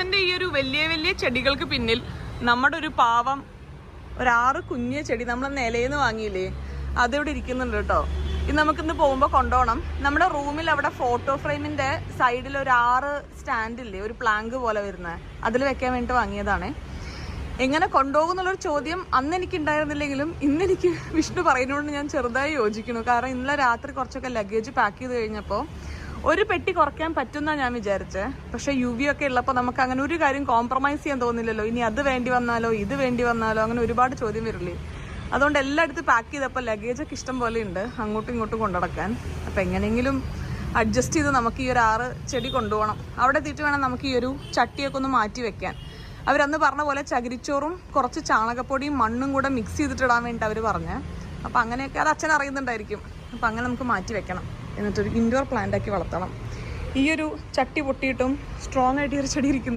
എൻ്റെ ഈ ഒരു വലിയ വലിയ ചെടികൾക്ക് പിന്നിൽ നമ്മുടെ ഒരു പാവം 6 കുഞ്ഞ് ചെടി നമ്മൾ നിലയിന്ന് വാങ്ങിയില്ലേ, അതിവിടെ ഇരിക്കുന്നുണ്ട് കേട്ടോ. ഇത് നമുക്കിന്ന് പോകുമ്പോൾ കൊണ്ടുപോകണം. നമ്മുടെ റൂമിൽ അവിടെ ഫോട്ടോ ഫ്രെയിമിൻ്റെ സൈഡിൽ ഒരു 6 സ്റ്റാൻഡില്ലേ, ഒരു പ്ലാങ്ക് പോലെ വരുന്നത്, അതിൽ വെക്കാൻ വേണ്ടിയിട്ട് വാങ്ങിയതാണ്. എങ്ങനെ കൊണ്ടുപോകും എന്നുള്ളൊരു ചോദ്യം അന്ന് എനിക്ക് ഉണ്ടായിരുന്നില്ലെങ്കിലും ഇന്നെനിക്ക് വിഷ്ണു പറയുന്നതുകൊണ്ട് ഞാൻ ചെറുതായി യോജിക്കുന്നു. കാരണം ഇന്നലെ രാത്രി കുറച്ചൊക്കെ ലഗേജ് പാക്ക് ചെയ്ത് കഴിഞ്ഞപ്പോൾ ഒരു പെട്ടി കുറയ്ക്കാൻ പറ്റുമെന്നാണ് ഞാൻ വിചാരിച്ചത്. പക്ഷേ UV ഒക്കെ ഉള്ളപ്പോൾ നമുക്ക് അങ്ങനെ ഒരു കാര്യം കോംപ്രമൈസ് ചെയ്യാൻ തോന്നില്ലല്ലോ. ഇനി അത് വേണ്ടി വന്നാലോ ഇത് വേണ്ടി വന്നാലോ അങ്ങനെ ഒരുപാട് ചോദ്യം വരില്ലേ. അതുകൊണ്ട് എല്ലായിടത്തും പാക്ക് ചെയ്തപ്പോൾ ലഗേജൊക്കെ ഇഷ്ടം പോലെ ഉണ്ട് അങ്ങോട്ടും ഇങ്ങോട്ടും കൊണ്ടുനടക്കാൻ. അപ്പോൾ എങ്ങനെയെങ്കിലും അഡ്ജസ്റ്റ് ചെയ്ത് നമുക്ക് ഈ ഒരു 6 ചെടി കൊണ്ടുപോകണം. അവിടെ എത്തിയിട്ട് വേണം നമുക്ക് ഈ ഒരു ചട്ടിയൊക്കെ ഒന്ന് മാറ്റി വെക്കാൻ. അവരന്ന് പറഞ്ഞ പോലെ ചകിരിച്ചോറും കുറച്ച് ചാണകപ്പൊടിയും മണ്ണും കൂടെ മിക്സ് ചെയ്തിട്ടിടാൻ വേണ്ടിയിട്ട് അവർ പറഞ്ഞത്. അപ്പോൾ അങ്ങനെയൊക്കെ അത് അച്ഛൻ അറിയുന്നുണ്ടായിരിക്കും. അപ്പോൾ അങ്ങനെ നമുക്ക് മാറ്റി വെക്കണം, എന്നിട്ടൊരു ഇൻഡോർ പ്ലാന്റ് ആക്കി വളർത്തണം. ഈ ഒരു ചട്ടി പൊട്ടിയിട്ടും സ്ട്രോങ് ആയിട്ട് ഈ ഒരു ചെടി ഇരിക്കുന്നു.